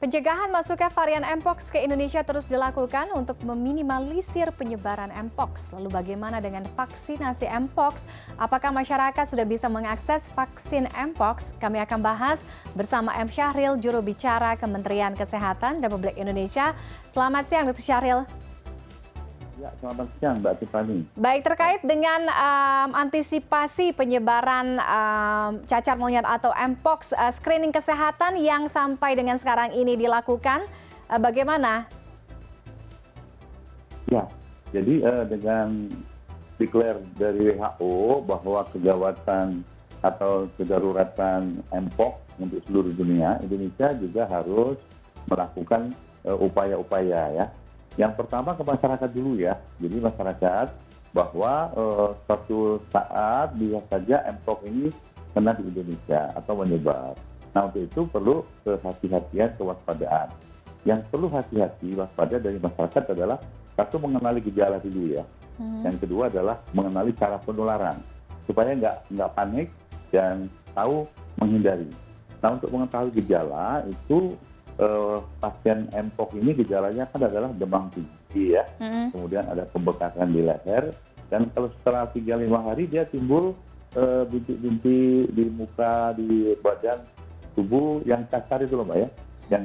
Pencegahan masuknya varian Mpox ke Indonesia terus dilakukan untuk meminimalisir penyebaran Mpox. Lalu bagaimana dengan vaksinasi Mpox? Apakah masyarakat sudah bisa mengakses vaksin Mpox? Kami akan bahas bersama M. Syahril, juru bicara Kementerian Kesehatan Republik Indonesia. Selamat siang, Dr. Syahril. Ya, selamat siang Mbak Tiffany. Baik, terkait dengan antisipasi penyebaran cacar monyet atau Mpox, screening kesehatan yang sampai dengan sekarang ini dilakukan, bagaimana? Ya, jadi dengan declare dari WHO bahwa kegawatan atau kedaruratan Mpox untuk seluruh dunia, Indonesia juga harus melakukan upaya-upaya ya. Yang pertama ke masyarakat dulu ya, jadi masyarakat bahwa suatu saat bisa saja Mpox ini kena di Indonesia atau menyebar. Nah untuk itu perlu kehati-hatian, kewaspadaan. Yang perlu hati-hati waspada dari masyarakat adalah satu mengenali gejala dulu ya. Yang kedua adalah mengenali cara penularan supaya nggak panik dan tahu menghindari. Nah untuk mengetahui gejala itu pasien Mpox ini gejalanya kan adalah demam tinggi ya, kemudian ada pembekakan di leher, dan kalau setelah 3-5 hari dia timbul bintik-bintik di muka, di badan tubuh yang cacar itu loh Mbak ya, yang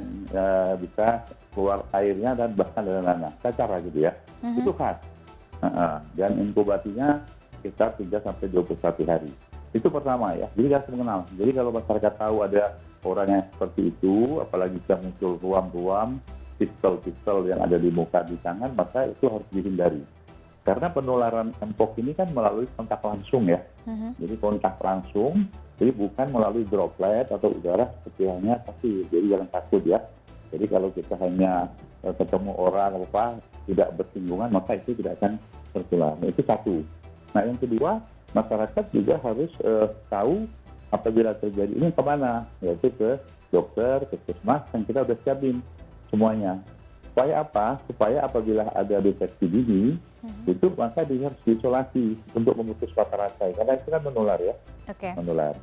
bisa keluar airnya dan bahkan ada nanah, cacar gitu ya, itu khas. Dan inkubasinya sekitar 3-21 hari. Itu pertama ya, jadi harus mengenal. Jadi kalau masyarakat tahu ada orang yang seperti itu, apalagi sudah muncul ruam-ruam, pistel-pistel yang ada di muka, di tangan, maka itu harus dihindari. Karena penularan Mpox ini kan melalui kontak langsung ya. Jadi kontak langsung, jadi bukan melalui droplet atau udara seperti halnya pasti. Jadi jangan takut ya. Jadi kalau kita hanya ketemu orang tidak bersinggungan, maka itu tidak akan tertular. Itu satu. Nah yang kedua, masyarakat juga harus tahu apabila terjadi ini kemana, yaitu ke dokter, ke puskesmas, yang kita sudah siapin semuanya. Supaya apa? Supaya apabila ada deteksi dini, itu maka dia harus diisolasi untuk memutus mata rantai. Karena itu kan menular ya, menular.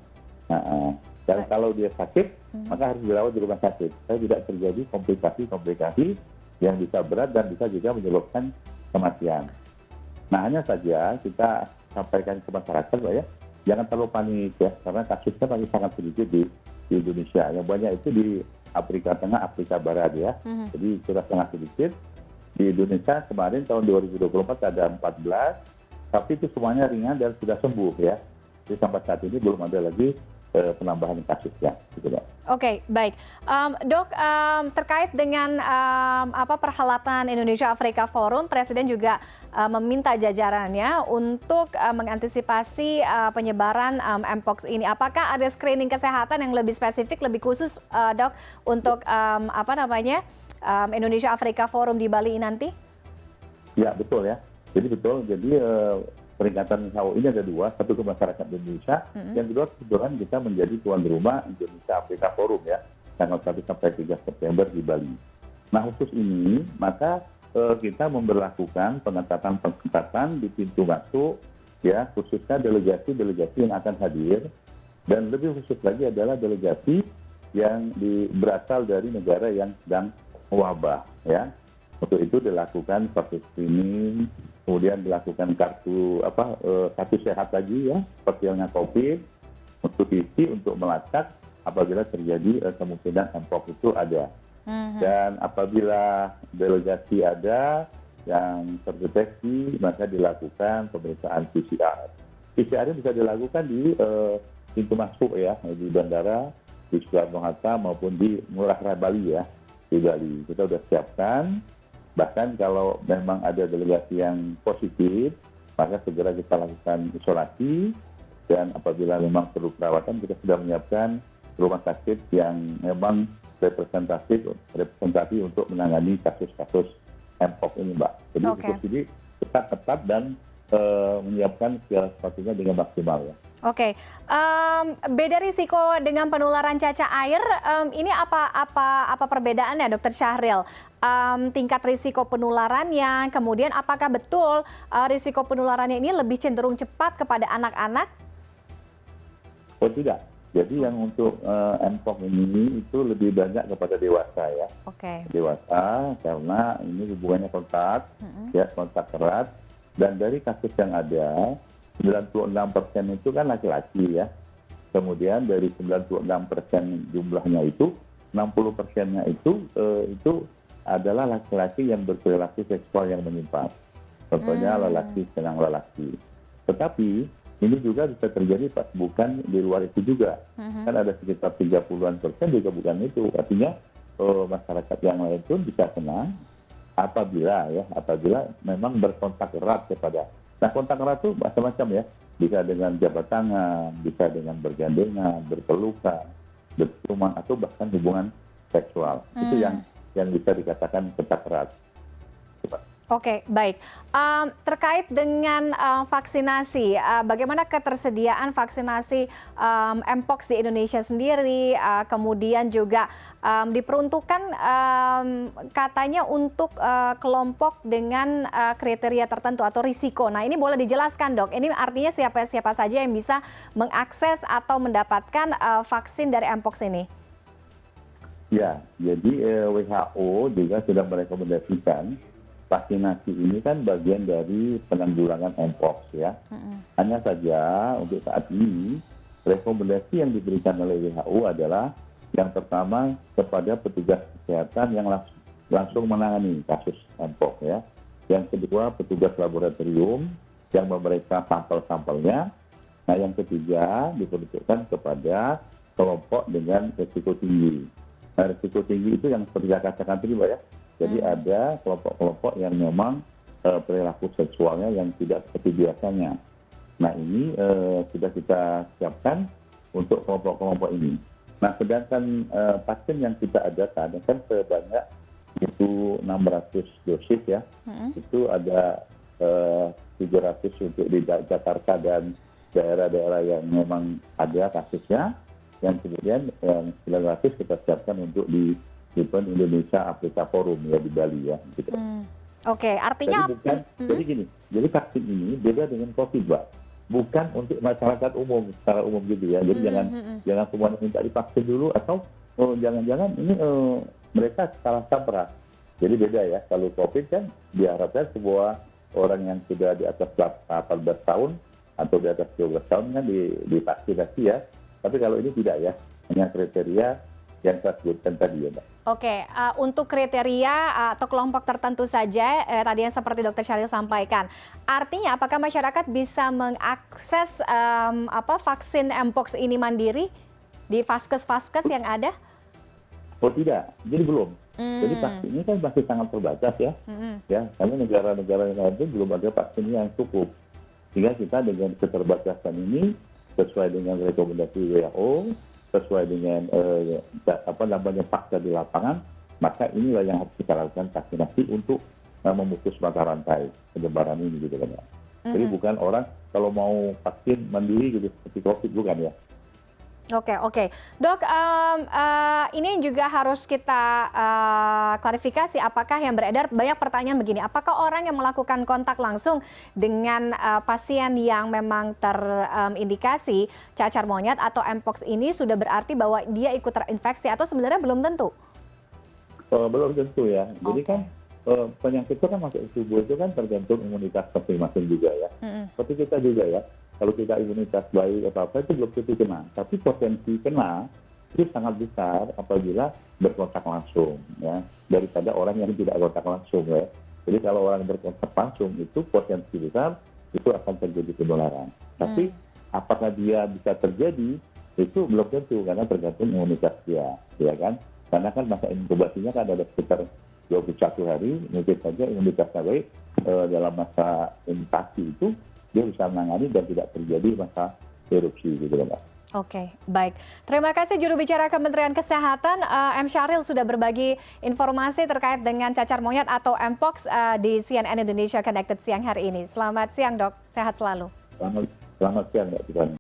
Dan kalau dia sakit, maka harus dirawat di rumah sakit. Supaya tidak terjadi komplikasi-komplikasi yang bisa berat dan bisa juga menyebabkan kematian. Nah hanya saja kita sampaikan ke masyarakat Pak ya, jangan terlalu panik ya, karena kasusnya masih sangat sedikit di Indonesia. Yang banyak itu di Afrika Tengah, Afrika Barat ya. Jadi sudah sangat sedikit. Di Indonesia kemarin tahun 2024 ada 14, tapi itu semuanya ringan dan sudah sembuh ya. Jadi sampai saat ini belum ada lagi penambahan kasusnya. Gitu, Oke, baik. Dok, terkait dengan perhelatan Indonesia Afrika Forum, Presiden juga meminta jajarannya untuk mengantisipasi penyebaran Mpox ini. Apakah ada screening kesehatan yang lebih spesifik, lebih khusus, Dok, untuk Indonesia Afrika Forum di Bali nanti? Ya, betul ya. Jadi betul. Jadi peringatan WHO ini ada dua, satu ke masyarakat Indonesia, yang kedua kebetulan kita menjadi tuan rumah Indonesia Afrika Forum ya, tanggal 1 sampai 3 September di Bali. Nah khusus ini, maka kita memberlakukan pengetatan di pintu masuk, ya khususnya delegasi-delegasi yang akan hadir, dan lebih khusus lagi adalah delegasi yang berasal dari negara yang sedang mewabah ya. Untuk itu dilakukan proses screening, kemudian dilakukan kartu sehat lagi ya, seperti halnya COVID, untuk diisi untuk melacak apabila terjadi kemungkinan Mpox itu ada. Dan apabila delegasi ada yang terdeteksi, maka dilakukan pemeriksaan PCR. PCR bisa dilakukan di pintu masuk ya, di bandara, di Soekarno-Hatta maupun di Ngurah Rai Bali ya, di Bali. Kita sudah siapkan. Bahkan kalau memang ada delegasi yang positif, maka segera kita lakukan isolasi, dan apabila memang perlu perawatan, kita sudah menyiapkan rumah sakit yang memang representatif untuk menangani kasus-kasus Mpox ini Mbak. Jadi ini ketat dan menyiapkan segala sesuatunya dengan maksimal ya. Oke, beda risiko dengan penularan cacar air, ini apa perbedaannya, Dokter Syahril? Tingkat risiko penularannya, kemudian apakah betul risiko penularannya ini lebih cenderung cepat kepada anak-anak? Oh tidak, Jadi yang untuk Mpox ini itu lebih banyak kepada dewasa ya. Oke. Dewasa karena ini hubungannya kontak, ya kontak erat. Dan dari kasus yang ada, 96% itu kan laki-laki ya. Kemudian dari 96% jumlahnya itu, 60%-nya itu adalah laki-laki yang berperilaku seksual yang menyimpang. Contohnya lelaki senang lelaki. Tetapi ini juga bisa terjadi bukan di luar itu juga. Kan ada sekitar 30-an% juga bukan itu. Artinya masyarakat yang lain pun bisa kena apabila memang berkontak erat kepada. Nah, kontak erat itu macam-macam ya. Bisa dengan jabat tangan, bisa dengan bergandengan, berpelukan, berciuman, atau bahkan hubungan seksual. Itu yang bisa dikatakan kontak erat. Oke, baik. Terkait dengan vaksinasi, bagaimana ketersediaan vaksinasi Mpox di Indonesia sendiri, kemudian juga diperuntukkan katanya untuk kelompok dengan kriteria tertentu atau risiko. Nah, ini boleh dijelaskan, Dok. Ini artinya siapa-siapa saja yang bisa mengakses atau mendapatkan vaksin dari Mpox ini? Ya, jadi WHO juga sudah merekomendasikan vaksinasi ini kan bagian dari penanggulangan Mpox ya. Hanya saja untuk saat ini rekomendasi yang diberikan oleh WHO adalah yang pertama kepada petugas kesehatan yang langsung menangani kasus Mpox ya. Yang kedua petugas laboratorium yang memeriksa sampel-sampelnya. Nah, yang ketiga diperuntukkan kepada kelompok dengan risiko tinggi. Nah, risiko tinggi itu yang seperti saya katakan tadi, Mbak ya. Jadi ada kelompok-kelompok yang memang perilaku seksualnya yang tidak seperti biasanya. Nah, ini sudah kita siapkan untuk kelompok-kelompok ini. Nah, sedangkan vaksin yang kita adakan kan sebanyak itu 600 dosis ya. Itu ada 700 untuk di Jakarta dan daerah-daerah yang memang ada kasusnya. Yang kemudian 900 kita siapkan untuk di Event Indonesia Afrika Forum ya di Bali ya. Gitu. Oke, artinya jadi gini, jadi vaksin ini beda dengan COVID, Mbak. Bukan untuk masyarakat umum, secara umum gitu ya. Jadi jangan semuanya minta divaksin dulu atau jangan-jangan ini mereka salah kaprah. Jadi beda ya. Kalau COVID kan diharapkan sebuah orang yang sudah di atas 18 tahun atau di atas 12 tahun kan divaksinasi ya. Tapi kalau ini tidak ya, hanya kriteria yang saya sebutkan tadi ya, Mbak. Oke, untuk kriteria atau kelompok tertentu saja, tadi yang seperti Dr. Syahril sampaikan. Artinya apakah masyarakat bisa mengakses vaksin Mpox ini mandiri di vaskes-vaskes yang ada? Oh tidak, jadi belum. Jadi vaksin ini kan masih sangat terbatas ya. Ya, karena negara-negara yang lain pun belum ada vaksin yang cukup. Sehingga kita dengan keterbatasan ini sesuai dengan rekomendasi WHO, sesuai dengan fakta di lapangan, maka inilah yang harus kita lakukan vaksinasi untuk memutus mata rantai penyebaran ini gitu kan ya. Jadi bukan orang kalau mau vaksin mandiri gitu seperti COVID, bukan ya. Oke. Dok, ini juga harus kita klarifikasi apakah yang beredar, banyak pertanyaan begini, apakah orang yang melakukan kontak langsung dengan pasien yang memang terindikasi cacar monyet atau Mpox ini sudah berarti bahwa dia ikut terinfeksi atau sebenarnya belum tentu? Belum tentu ya. Jadi kan penyakit itu kan masuk ke tubuh itu kan tergantung imunitas masing-masing juga ya. Seperti kita juga ya. Kalau kita imunitas baik apa-apa itu belum tentu kena. Tapi potensi kena itu sangat besar apabila berkontak langsung ya. Daripada orang yang tidak kontak langsung ya. Jadi kalau orang berkontak langsung itu potensi besar itu akan terjadi penularan. Tapi apakah dia bisa terjadi itu belum tentu karena tergantung imunitas dia, ya kan? Karena kan masa inkubasinya kan ada sekitar 21 hari, mungkin saja imunitasnya baik dalam masa inkubasi itu dia bisa menangani dan tidak terjadi masa erupsi gitu kan, Mbak. Oke, baik. Terima kasih juru bicara Kementerian Kesehatan M. Syahril sudah berbagi informasi terkait dengan cacar monyet atau Mpox di CNN Indonesia Connected siang hari ini. Selamat siang, Dok. Sehat selalu. Selamat siang, Mbak.